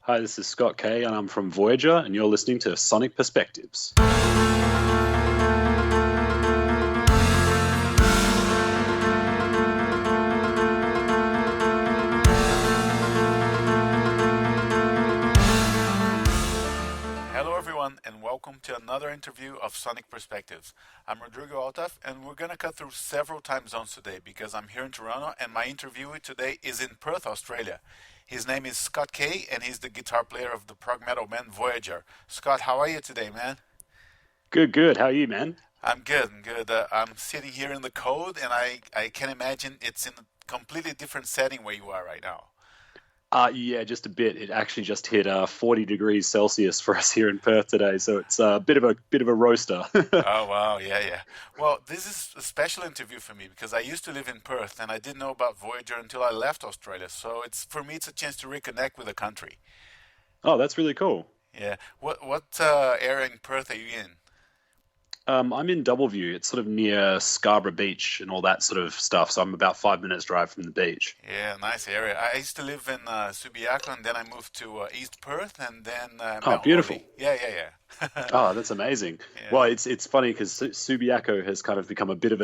Hi, this is Scott Kay, and I'm from Voyager, and you're listening to Sonic Perspectives. Hello, everyone, and welcome to another interview of Sonic Perspectives. I'm Rodrigo Altaf, and we're going to cut through several time zones today because I'm here in Toronto, and my interviewee today is in Perth, Australia. His name is Scott Kay, and he's the guitar player of the prog metal band Voyager. Scott, how are you today, man? Good, good. How are you, man? I'm good. I'm good. I'm sitting here in the cold, and I can imagine it's in a completely different setting where you are right now. Yeah, just a bit. It actually just hit 40 degrees Celsius for us here in Perth today, so it's a bit of a roaster. Oh wow, yeah, yeah. Well, this is a special interview for me because I used to live in Perth and I didn't know about Voyager until I left Australia. So it's for me, it's a chance to reconnect with the country. Oh, that's really cool. Yeah. What area in Perth are you in? I'm in Doubleview. It's sort of near Scarborough Beach and all that sort of stuff. So I'm about 5 minutes drive from the beach. Yeah, nice area. I used to live in Subiaco and then I moved to East Perth and then Oh, Mount beautiful. Holly. Yeah, yeah, yeah. Oh, that's amazing. Yeah. Well, it's funny because Subiaco has kind of become a bit of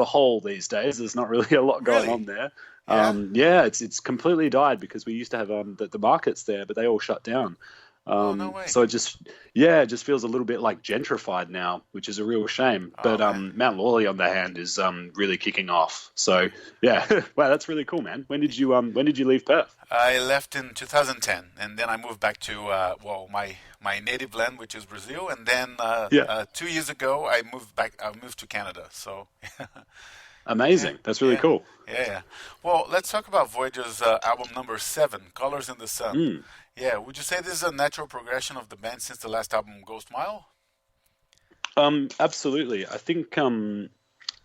a hole these days. There's not really a lot going Really? on there. Yeah. Yeah, it's completely died because we used to have the markets there, but they all shut down. Oh, no way. So it just feels a little bit like gentrified now, which is a real shame. Oh But man. Mount Lawley, on the hand, is really kicking off. So yeah, wow, that's really cool, man. When did you leave Perth? I left in 2010, and then I moved back to my native land, which is Brazil, and then Yeah, 2 years ago I moved back. I moved to Canada. So yeah, amazing. That's really yeah, cool. yeah, yeah. Well, let's talk about Voyager's album number seven, "Colors in the Sun." Mm. Yeah, would you say this is a natural progression of the band since the last album, Ghost Mile? Absolutely. I think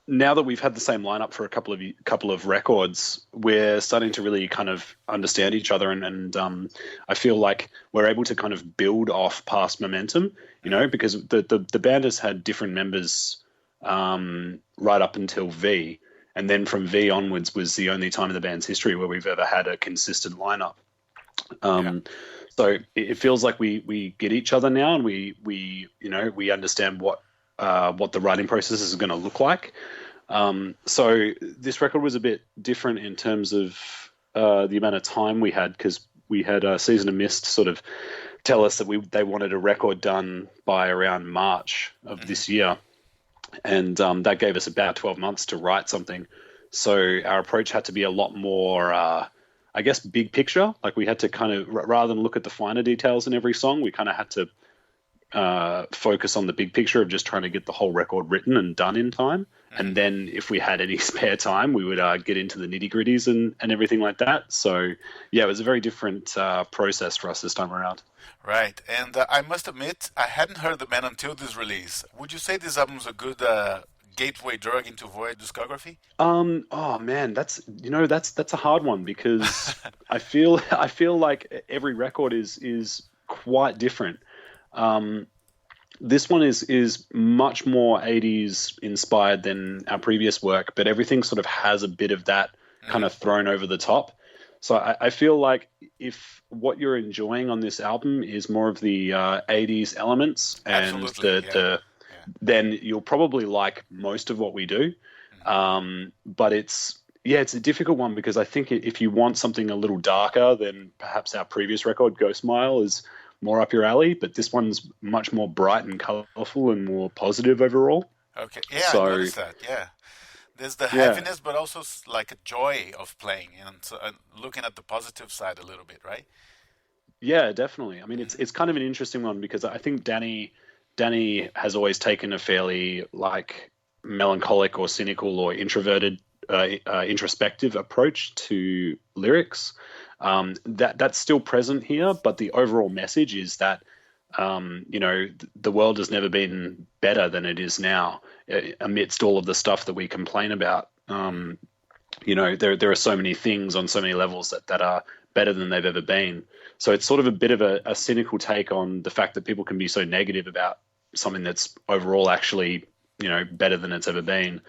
now that we've had the same lineup for a couple of records, we're starting to really kind of understand each other, and I feel like we're able to kind of build off past momentum, Hmm. because the band has had different members right up until V, and then from V onwards was the only time in the band's history where we've ever had a consistent lineup. Yeah. Um, so it feels like we get each other now, and we understand what the writing process is going to look like. So this record was a bit different in terms of the amount of time we had, because we had Season of Mist sort of tell us that they wanted a record done by around March of Hmm. this year, and that gave us about 12 months to write something. So our approach had to be a lot more, I guess, big picture. Like we had to kind of, rather than look at the finer details in every song, we kind of had to focus on the big picture of just trying to get the whole record written and done in time. And Hmm. then if we had any spare time, we would get into the nitty gritties and everything like that. So yeah, it was a very different process for us this time around. Right, and I must admit, I hadn't heard the band until this release. Would you say this album's a good gateway drug into Void discography? Oh man, that's a hard one because I feel like every record is quite different. Um, this one is much more 80s inspired than our previous work, but everything sort of has a bit of that kind Hmm. of thrown over the top. So I feel like if what you're enjoying on this album is more of the 80s elements, and Absolutely, yeah, yeah. then you'll probably like most of what we do. Hmm. But it's a difficult one because I think if you want something a little darker, then perhaps our previous record, Ghost Mile, is more up your alley. But this one's much more bright and colorful and more positive overall. Okay, yeah, I So noticed that. Yeah, there's the yeah, heaviness, but also like a joy of playing and, looking at the positive side a little bit, right? yeah, definitely. I mean, it's Hmm. it's kind of an interesting one because I think Danny has always taken a fairly like melancholic or cynical or introverted, introspective approach to lyrics. That's still present here, but the overall message is that the world has never been better than it is now, amidst all of the stuff that we complain about. There are so many things on so many levels that are better than they've ever been. So it's sort of a bit of a cynical take on the fact that people can be so negative about something that's overall actually better than it's ever been.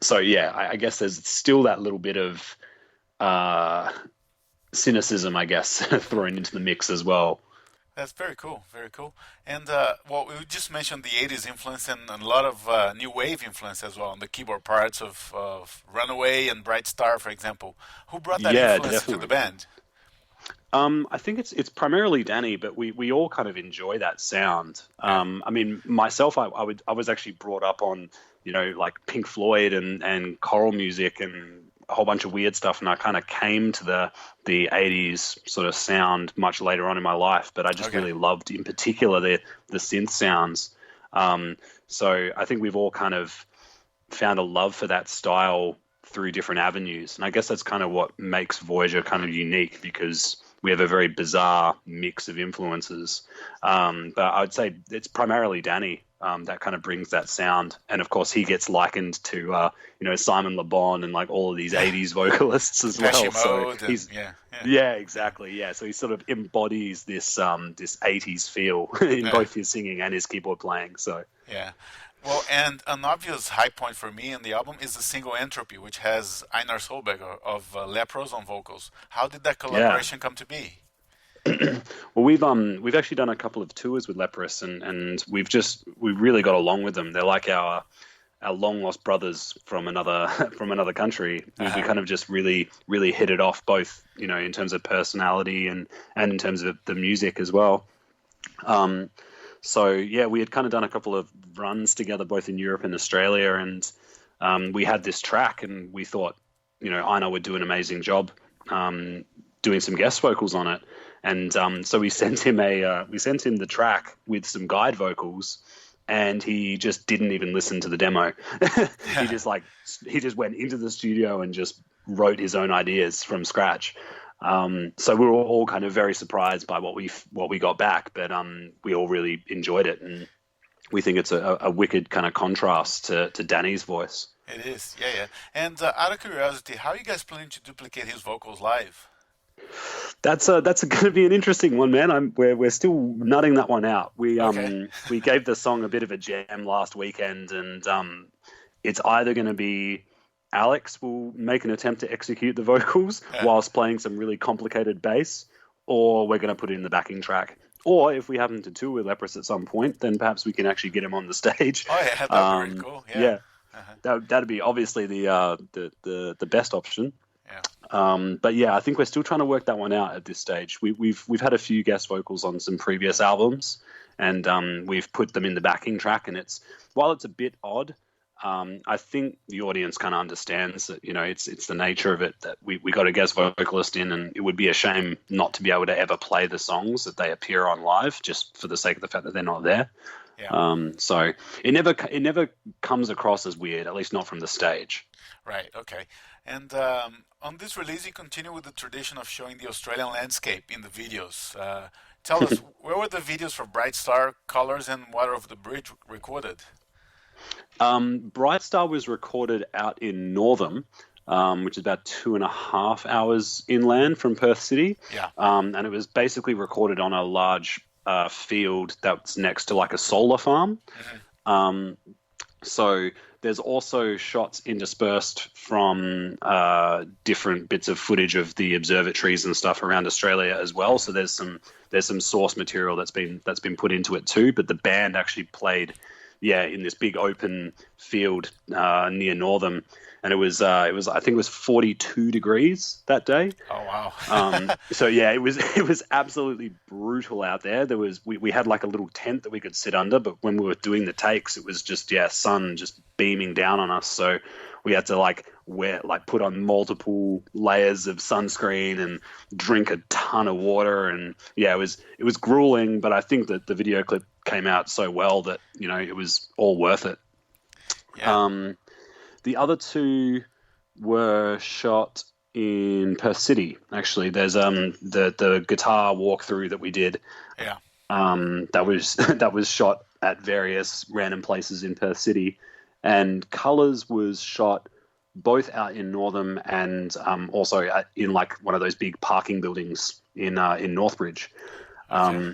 So yeah, I guess there's still that little bit of uh, cynicism, I guess, thrown into the mix as well. That's very cool, very cool. And well, we just mentioned the '80s influence and a lot of new wave influence as well on the keyboard parts of Runaway and Bright Star, for example. Who brought that Yeah, influence to the definitely. band? I think it's primarily Danny, but we all kind of enjoy that sound. Yeah. I mean, myself, I was actually brought up on, like Pink Floyd and choral music and a whole bunch of weird stuff, and I kind of came to the '80s sort of sound much later on in my life. But I just Okay. really loved, in particular, the synth sounds. So I think we've all kind of found a love for that style through different avenues. And I guess that's kind of what makes Voyager kind of unique, because we have a very bizarre mix of influences. But I'd say it's primarily Danny that kind of brings that sound. And of course, he gets likened to, Simon Le Bon and like all of these 80s vocalists as well. So Mode and he's, yeah. yeah, exactly. Yeah. So he sort of embodies this 80s feel in Yeah. both his singing and his keyboard playing. So Yeah. Well, and an obvious high point for me in the album is the single Entropy, which has Einar Solberg of Leprous on vocals. How did that yeah. collaboration come to be? Well, we've actually done a couple of tours with Leprous, and we've really got along with them. They're like our long lost brothers from another from another country. We Uh-huh. kind of just really hit it off, both in terms of personality and in terms of the music as well. So yeah, we had kind of done a couple of runs together, both in Europe and Australia, and we had this track, and we thought, Einar would do an amazing job doing some guest vocals on it, and so we sent him the track with some guide vocals, and he just didn't even listen to the demo. he just went into the studio and just wrote his own ideas from scratch. So we were all kind of very surprised by what we got back, but we all really enjoyed it, and we think it's a wicked kind of contrast to Danny's voice. It is, yeah. And out of curiosity, how are you guys planning to duplicate his vocals live? That's going to be an interesting one, man. We're still nutting that one out. Okay. We gave the song a bit of a jam last weekend, and it's either going to be Alex will make an attempt to execute the vocals whilst playing some really complicated bass, or we're going to put it in the backing track. Or if we happen to tour with Leprous at some point, then perhaps we can actually get him on the stage. Oh yeah, that'd be really cool. Yeah. Yeah, Uh-huh. that'd be obviously the best option. Yeah. But yeah, I think we're still trying to work that one out at this stage. We've had a few guest vocals on some previous albums, and we've put them in the backing track. And while it's a bit odd, I think the audience kind of understands that it's the nature of it, that we got a guest vocalist in, and it would be a shame not to be able to ever play the songs that they appear on live, just for the sake of the fact that they're not there. Yeah. So it never comes across as weird, at least not from the stage. Right. Okay. And on this release, you continue with the tradition of showing the Australian landscape in the videos. Tell us, where were the videos for Bright Star, Colors, and Water of the Bridge recorded? Bright Star was recorded out in Northam, which is about 2.5 hours inland from Perth City. Yeah. And it was basically recorded on a large field that's next to like a solar farm. Mm-hmm. So there's also shots interspersed from different bits of footage of the observatories and stuff around Australia as well. So there's some source material that's been put into it too. But the band actually played, in this big open field near Northam, and it was I think it was 42 degrees that day. Oh wow. So yeah, it was absolutely brutal out there. We had like a little tent that we could sit under, but when we were doing the takes, it was just sun just beaming down on us. So we had to put on multiple layers of sunscreen and drink a ton of water, and it was grueling. But I think that the video clip came out so well that it was all worth it. Yeah. The other two were shot in Perth City. Actually, there's the guitar walkthrough that we did. Yeah. That was shot at various random places in Perth City, and Colors was shot both out in Northam and also in like one of those big parking buildings in Northbridge. Okay.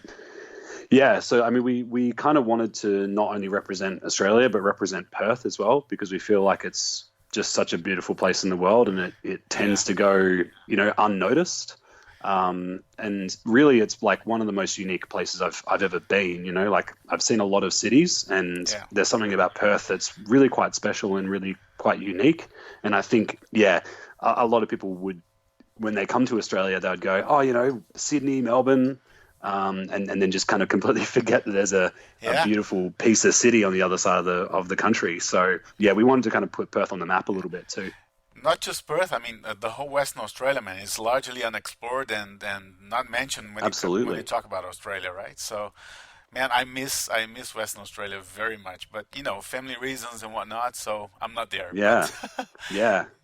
So I mean, we kind of wanted to not only represent Australia but represent Perth as well, because we feel like it's just such a beautiful place in the world, and it tends to go unnoticed. And really, it's like one of the most unique places I've ever been. You know, like I've seen a lot of cities, and there's something about Perth that's really quite special and really quite unique. And I think, a lot of people would, when they come to Australia, they would go, oh, you know, Sydney, Melbourne, and then just kind of completely forget that there's a beautiful piece of city on the other side of the country. So we wanted to kind of put Perth on the map a little bit too. Not just Perth. I mean, the whole Western Australia, man, is largely unexplored and not mentioned when when you talk about Australia, right? So, man, I miss Western Australia very much, but you know, family reasons and whatnot, so I'm not there. Yeah, But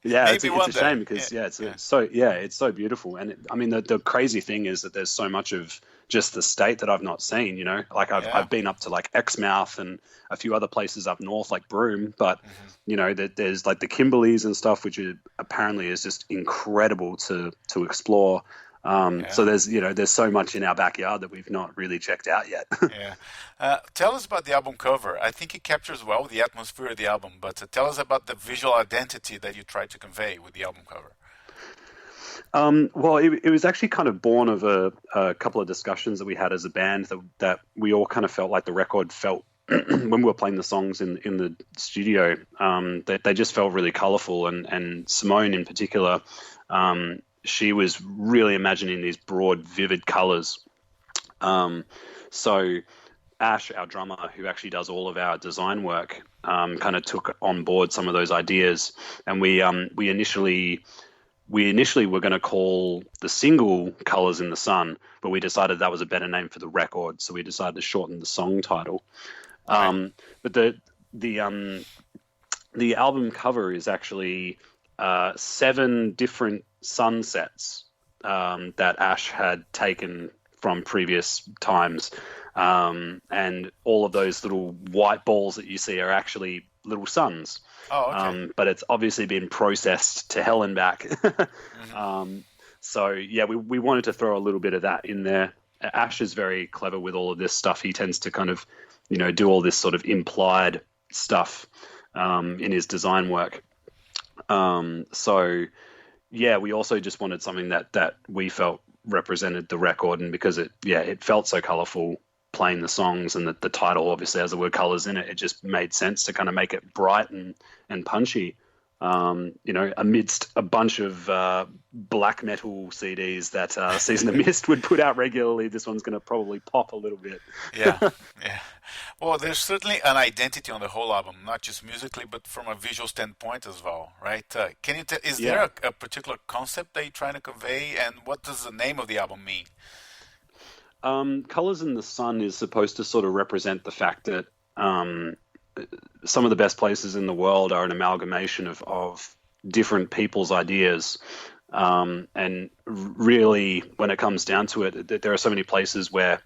it's maybe a one day. shame because it's so beautiful. And I mean, the crazy thing is that there's so much of just the state that I've not seen. You know, like I've been up to like Exmouth and a few other places up north, like Broome, but you know, there's like the Kimberleys and stuff, which apparently is just incredible to explore. So there's so much in our backyard that we've not really checked out yet. Tell us about the album cover. I think it captures well the atmosphere of the album, but tell us about the visual identity that you tried to convey with the album cover. Well, it was actually kind of born of a couple of discussions that we had as a band that we all kind of felt like the record felt when we were playing the songs in the studio, that they just felt really colorful. And Simone in particular, she was really imagining these broad, vivid colors. So Ash, our drummer, who actually does all of our design work, kind of took on board some of those ideas. And we initially were going to call the single Colors in the Sun, but we decided that was a better name for the record. So we decided to shorten the song title. Right. But the album cover is actually 7 different sunsets that Ash had taken from previous times. And all of those little white balls that you see are actually little suns. Oh, okay. But it's obviously been processed to hell and back. So we wanted to throw a little bit of that in there. Ash is very clever with all of this stuff. He tends to kind of, you know, do all this sort of implied stuff in his design work. We also just wanted something that we felt represented the record, and because it felt so colorful playing the songs, and the title obviously has the word colors in it, it just made sense to kind of make it bright and punchy. You know, amidst a bunch of black metal CDs that Season of Mist would put out regularly, this one's going to probably pop a little bit. Yeah. Well, there's certainly an identity on the whole album, not just musically, but from a visual standpoint as well, right? Can you is there a particular concept that you're trying to convey, and what does the name of the album mean? Colors in the Sun is supposed to sort of represent the fact that some of the best places in the world are an amalgamation of different people's ideas. And really, when it comes down to it, there are so many places where,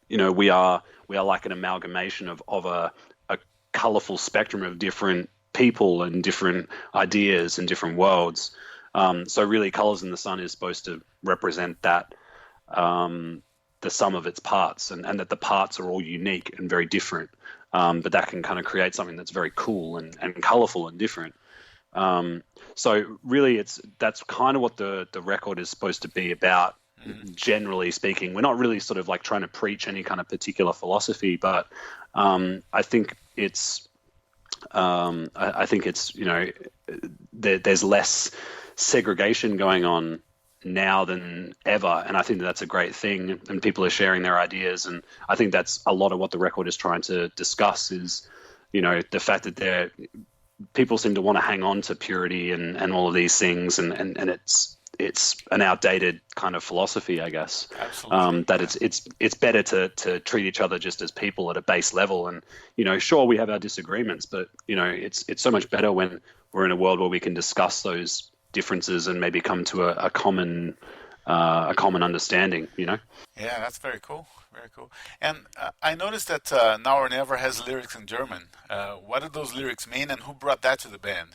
you know, we are like an amalgamation of a colorful spectrum of different people and different ideas and different worlds. So really, Colors in the Sun is supposed to represent that, the sum of its parts, and that the parts are all unique and very different. But that can kind of create something that's very cool and colorful and different. So really, that's kind of what the record is supposed to be about. Generally speaking, we're not really sort of like trying to preach any kind of particular philosophy, but I think it's you know, there's less segregation going on now than ever, and I think that's a great thing, and people are sharing their ideas, and I think that's a lot of what the record is trying to discuss is, you know, the fact that people seem to want to hang on to purity and all of these things, and it's an outdated kind of philosophy, I guess. Absolutely. That it's better to treat each other just as people at a base level, and, you know, sure, we have our disagreements, but, you know, it's so much better when we're in a world where we can discuss those differences and maybe come to a common understanding, you know. Yeah, that's very cool. Very cool. And I noticed that Now or Never has lyrics in German. What do those lyrics mean, and who brought that to the band?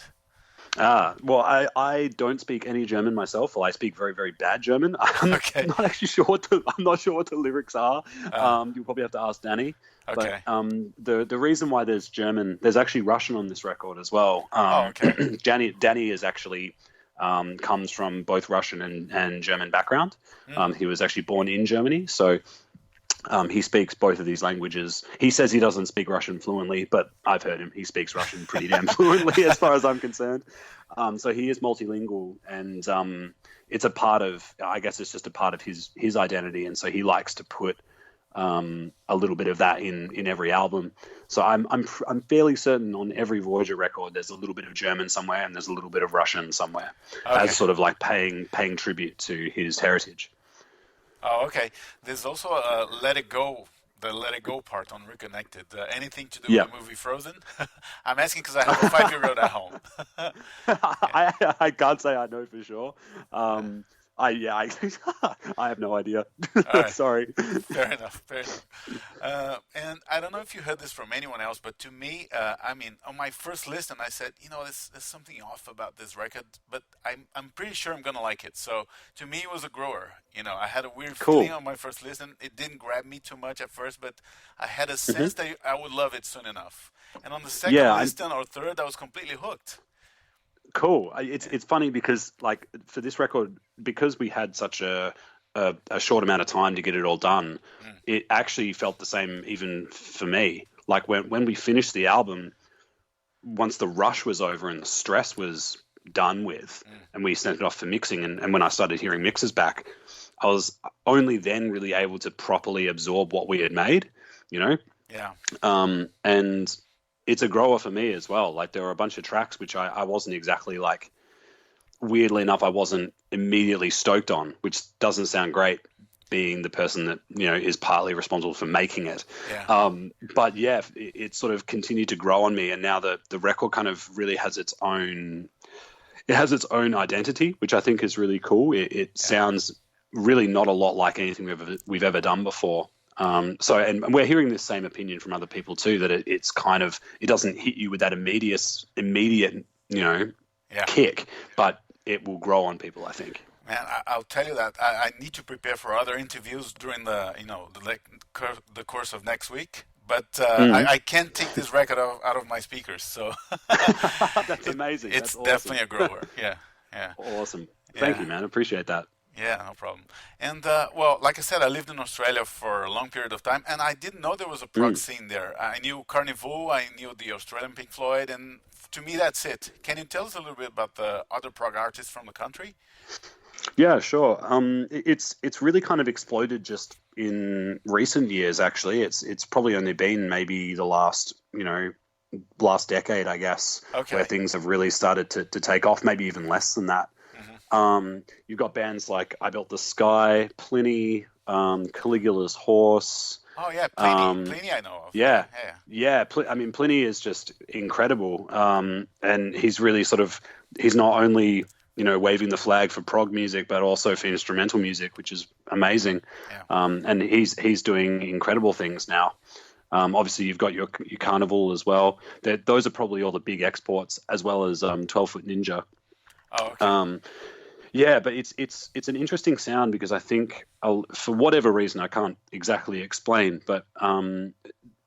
Well, I don't speak any German myself. Well, I speak very, very bad German. I'm not actually sure I'm not sure what the lyrics are. You'll probably have to ask Danny. Okay. But the reason why there's German, there's actually Russian on this record as well. Okay. Danny is actually comes from both Russian and German background. Mm. He was actually born in Germany, so he speaks both of these languages. He says he doesn't speak Russian fluently, but I've heard him. He speaks Russian pretty damn fluently as far as I'm concerned. So he is multilingual, and it's a part of, I guess it's just a part of his identity. And so he likes to put a little bit of that in every album. So I'm fairly certain on every Voyager record there's a little bit of German somewhere and there's a little bit of Russian somewhere, as sort of like paying tribute to his heritage. Oh, okay. There's also a Let It Go, the Let It Go part on Reconnected. Anything to do with the movie Frozen? I'm asking because I have a 5-year-old at home. I can't say I know for sure. I have no idea. Right. Sorry. Fair enough. And I don't know if you heard this from anyone else, but to me, on my first listen, I said, there's something off about this record, but I'm pretty sure I'm gonna like it. So to me, it was a grower. I had a weird feeling on my first listen. It didn't grab me too much at first, but I had a sense that I would love it soon enough. And on the second listen or third, I was completely hooked. Cool. It's funny because like for this record, because we had such a short amount of time to get it all done, it actually felt the same even for me. Like when we finished the album, once the rush was over and the stress was done with, and we sent it off for mixing, and when I started hearing mixes back, I was only then really able to properly absorb what we had made, Yeah. And it's a grower for me as well. Like there were a bunch of tracks which I wasn't exactly like, weirdly enough, I wasn't immediately stoked on, which doesn't sound great being the person that, is partly responsible for making it. Yeah. But yeah, it sort of continued to grow on me. And now the record kind of really has its own identity, which I think is really cool. It sounds really not a lot like anything we've ever done before. And we're hearing this same opinion from other people too, that it's kind of, it doesn't hit you with that immediate, kick, but it will grow on people, I think. Man, I'll tell you that I need to prepare for other interviews during the course of next week. But I can't take this record out of my speakers, so that's amazing. It's awesome. Definitely a grower. Yeah. Awesome. Thank you, man. Appreciate that. Yeah, no problem. And like I said, I lived in Australia for a long period of time, and I didn't know there was a prog scene there. I knew Carnival, I knew the Australian Pink Floyd, and to me, that's it. Can you tell us a little bit about the other prog artists from the country? Yeah, sure. It's really kind of exploded just in recent years. Actually, it's probably only been maybe the last decade, I guess, where things have really started to take off. Maybe even less than that. You've got bands like I Built the Sky, Pliny, Caligula's Horse. Oh yeah, Pliny I know of. Yeah. Pliny is just incredible, and he's really he's not only waving the flag for prog music, but also for instrumental music, which is amazing. Yeah. And he's doing incredible things now. Obviously, you've got your Carnival as well. Those are probably all the big exports, as well as 12 Foot Ninja. Oh, okay. Yeah, but it's an interesting sound because I think for whatever reason I can't exactly explain, but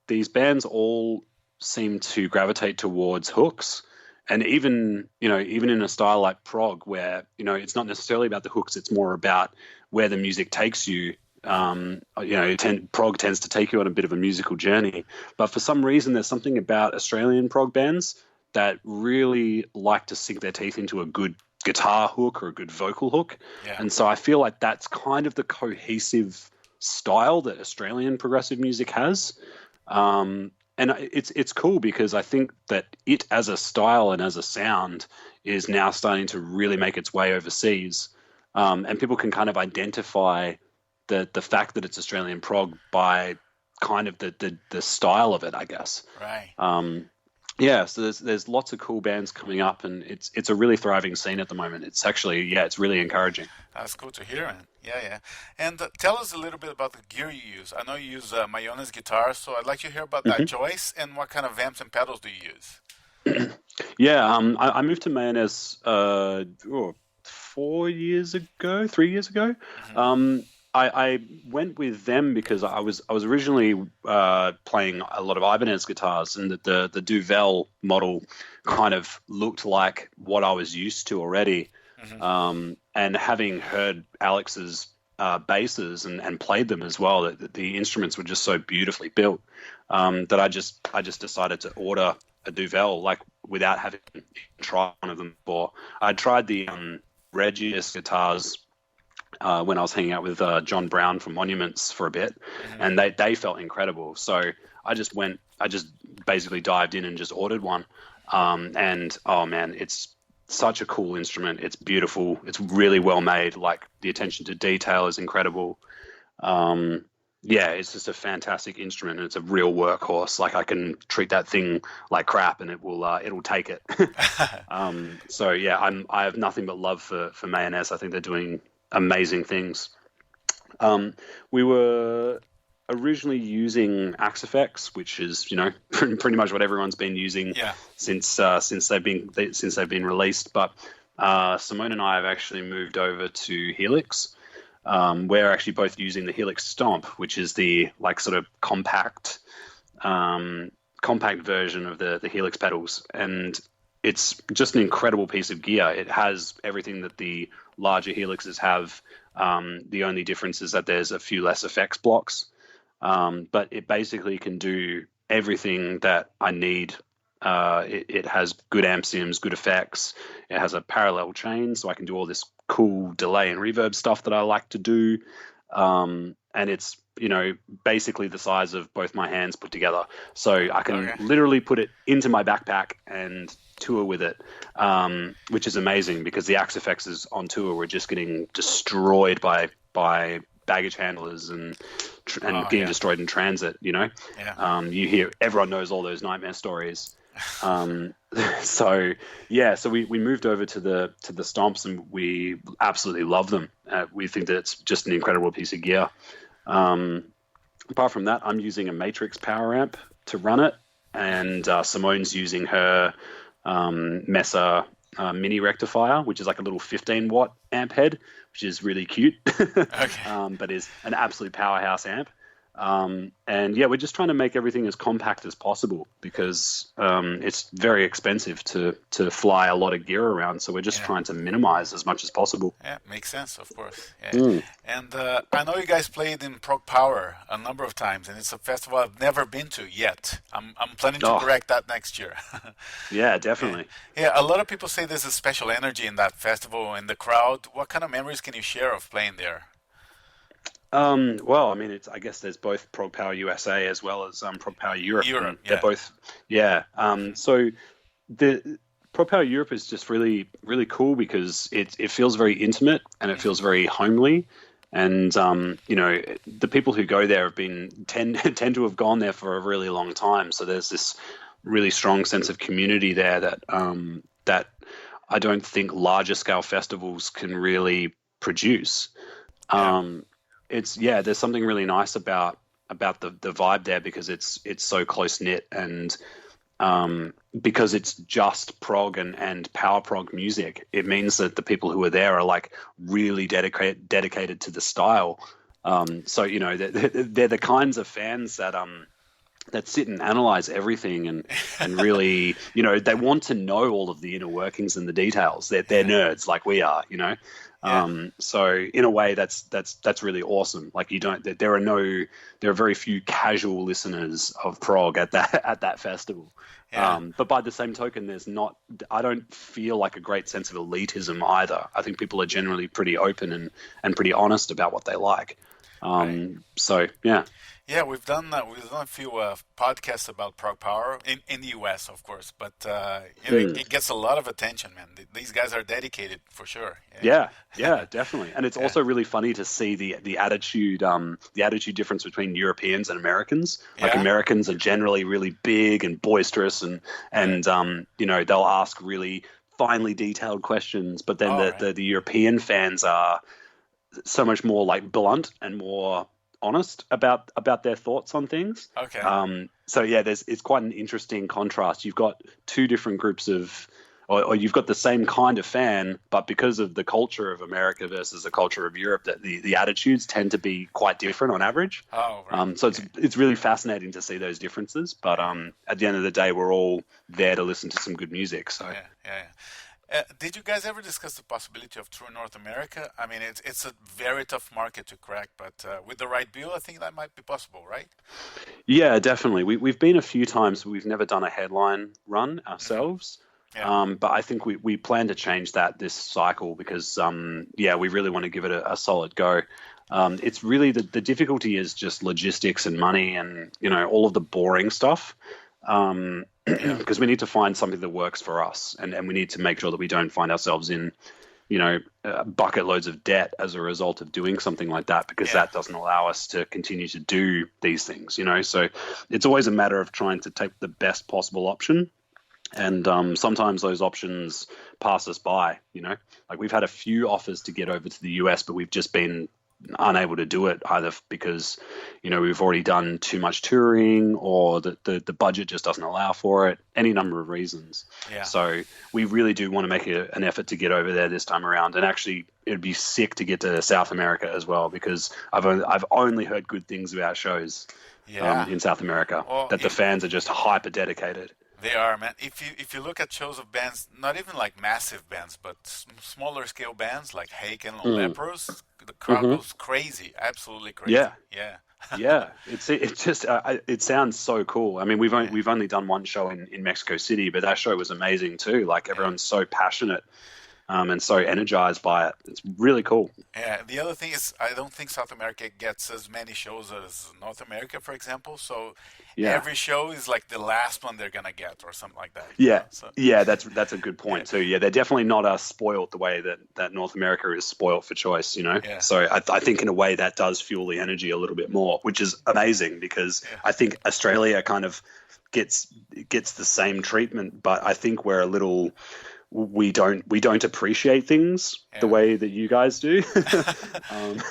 these bands all seem to gravitate towards hooks, and even in a style like prog, where it's not necessarily about the hooks, it's more about where the music takes you. Prog tends to take you on a bit of a musical journey, but for some reason there's something about Australian prog bands that really like to sink their teeth into a good guitar hook or a good vocal hook. Yeah. And so I feel like that's kind of the cohesive style that Australian progressive music has. And it's cool because I think that it as a style and as a sound is now starting to really make its way overseas. And people can kind of identify the fact that it's Australian prog by kind of the style of it, I guess. Right. Yeah, so there's lots of cool bands coming up, and it's a really thriving scene at the moment. It's actually, it's really encouraging. That's cool to hear, man. Yeah. And tell us a little bit about the gear you use. I know you use Mayones guitar, so I'd like to hear about that choice and what kind of amps and pedals do you use? Yeah, I moved to Mayonnaise 3 years ago. I went with them because I was originally playing a lot of Ibanez guitars, and the Duvel model kind of looked like what I was used to already. And having heard Alex's basses and played them as well, the instruments were just so beautifully built that I just decided to order a Duvel, like without having tried one of them before. I tried the Regius guitars when I was hanging out with John Brown from Monuments for a bit, and they felt incredible. So I just basically dived in and just ordered one. And oh man, it's such a cool instrument. It's beautiful. It's really well made. Like the attention to detail is incredible. Yeah, it's just a fantastic instrument, and it's a real workhorse. Like I can treat that thing like crap, and it'll take it. So yeah, I have nothing but love for Mayonnaise. I think they're doing amazing things. We were originally using Axe-Fx, which is pretty much what everyone's been using since they've been released. But Simone and I have actually moved over to Helix. We're actually both using the Helix Stomp, which is the sort of compact version of the Helix pedals, and it's just an incredible piece of gear. It has everything that the larger Helixes have. The only difference is that there's a few less effects blocks, but it basically can do everything that I need. It has good amp sims, good effects. It has a parallel chain, so I can do all this cool delay and reverb stuff that I like to do. And it's basically the size of both my hands put together, so I can literally put it into my backpack and tour with it, which is amazing because the Axe-Fx's on tour were just getting destroyed by baggage handlers and getting destroyed in transit. You hear, everyone knows all those nightmare stories. So we moved over to the Stomps, and we absolutely love them. We think that it's just an incredible piece of gear. Apart from that, I'm using a Matrix power amp to run it, and Simone's using her Mesa mini rectifier, which is like a little 15-watt amp head, which is really cute, but is an absolute powerhouse amp. And yeah, we're just trying to make everything as compact as possible because it's very expensive to fly a lot of gear around. So we're just trying to minimize as much as possible. Yeah, makes sense, of course. Yeah. And I know you guys played in ProgPower a number of times, and it's a festival I've never been to yet. I'm planning to correct that next year. Yeah, definitely. Yeah, a lot of people say there's a special energy in that festival, in the crowd. What kind of memories can you share of playing there? Well, I mean, I guess there's both ProgPower USA as well as ProgPower Europe. They're both, so the ProgPower Europe is just really, really cool because it feels very intimate and it feels very homely. And the people who go there tend to have gone there for a really long time. So there's this really strong sense of community there that I don't think larger scale festivals can really produce. There's something really nice about the vibe there because it's so close knit, and because it's just prog and power prog music, it means that the people who are there are like really dedicated to the style. So they're the kinds of fans that sit and analyze everything and really they want to know all of the inner workings and the details. They're nerds like we are, So in a way that's really awesome. Like there are very few casual listeners of prog at that festival. But by the same token, I don't feel like a great sense of elitism either. I think people are generally pretty open and pretty honest about what they like. So yeah. Yeah, we've done a few podcasts about ProgPower in the US, of course, but it gets a lot of attention, man. These guys are dedicated for sure. Yeah, definitely. And it's also really funny to see the attitude difference between Europeans and Americans. Like Americans are generally really big and boisterous, and they'll ask really finely detailed questions, but then the European fans are so much more like blunt and more honest about their thoughts on things. So yeah, it's quite an interesting contrast. You've got two different groups or you've got the same kind of fan, but because of the culture of America versus the culture of Europe, that the attitudes tend to be quite different on average. So it's really fascinating to see those differences. But at the end of the day, we're all there to listen to some good music. So Did you guys ever discuss the possibility of touring North America? I mean, it's a very tough market to crack, but with the right bill, I think that might be possible, right? Yeah, definitely. We've been a few times, but we've never done a headline run Hmm. ourselves. Yeah, But I think we plan to change that this cycle because, yeah, we really want to give it a solid go. It's really the difficulty is just logistics and money and, all of the boring stuff. yeah, Because we need to find something that works for us and we need to make sure that we don't find ourselves in bucket loads of debt as a result of doing something like that, because yeah. that doesn't allow us to continue to do these things. So it's always a matter of trying to take the best possible option. And sometimes those options pass us by. Like we've had a few offers to get over to the US, but we've just been unable to do it either because we've already done too much touring, or the budget just doesn't allow for it, any number of reasons. Yeah. So we really do want to make an effort to get over there this time around, and actually it'd be sick to get to South America as well, because I've only heard good things about shows Yeah. in South America, Well, that the fans are just hyper dedicated. they are, man. If you look at shows of bands, not even like massive bands, but smaller scale bands like Haken or Mm. Leprous, the crowd Hmm. goes crazy, absolutely crazy. Yeah. Yeah. Yeah, it's just it sounds so cool. I mean, we've only, Yeah. we've only done one show in Mexico City, but that show was amazing too. Like Yeah. everyone's so passionate, and so energized by it. It's really cool. Yeah, the other thing is, I don't think South America gets as many shows as North America, for example. So Yeah, every show is like the last one they're gonna get, or something like that. yeah, So yeah. That's a good yeah, point too. Yeah, they're definitely not spoiled the way that North America is spoiled for choice. yeah, So I think in a way that does fuel the energy a little bit more, which is amazing, because yeah, I think Australia kind of gets the same treatment, but I think we're a little we don't appreciate things the yeah, way that you guys do, um,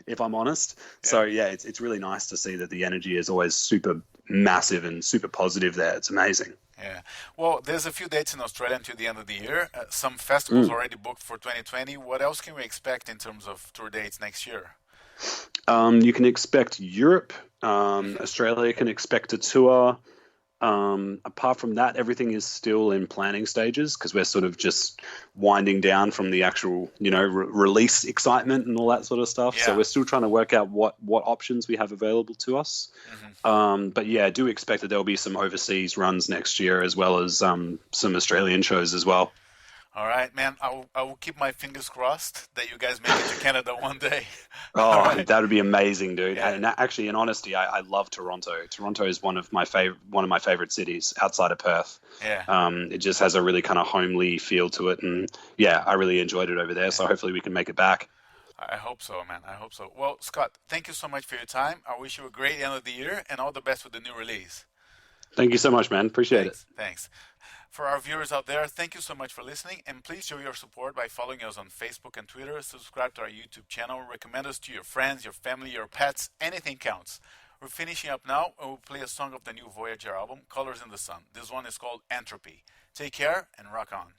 if I'm honest. yeah, So yeah, it's really nice to see that the energy is always super massive and super positive there. It's amazing. yeah. Well, there's a few dates in Australia until the end of the year. Some festivals Mm. already booked for 2020. What else can we expect in terms of tour dates next year? You can expect Europe. Hmm. Australia can expect a tour. Apart from that, everything is still in planning stages, because we're sort of just winding down from the actual, release excitement and all that sort of stuff. So Yeah. we're still trying to work out what options we have available to us. Hmm. But yeah, I do expect that there'll be some overseas runs next year, as well as some Australian shows as well. All right, man. I will keep my fingers crossed that you guys make it to Canada one day. All Oh, right. that would be amazing, dude. Yeah. And actually, in honesty, I love Toronto. Toronto is one of my favorite cities outside of Perth. Yeah. It just has a really kind of homely feel to it, and yeah, I really enjoyed it over there. Yeah. So hopefully we can make it back. I hope so, man. I hope so. Well, Scott, thank you so much for your time. I wish you a great end of the year and all the best with the new release. Thank you so much, man. Appreciate it. Thanks. Thanks. For our viewers out there, thank you so much for listening, and please show your support by following us on Facebook and Twitter, subscribe to our YouTube channel, recommend us to your friends, your family, your pets, anything counts. We're finishing up now, and we'll play a song of the new Voyager album, Colors in the Sun. This one is called Entropy. Take care and rock on.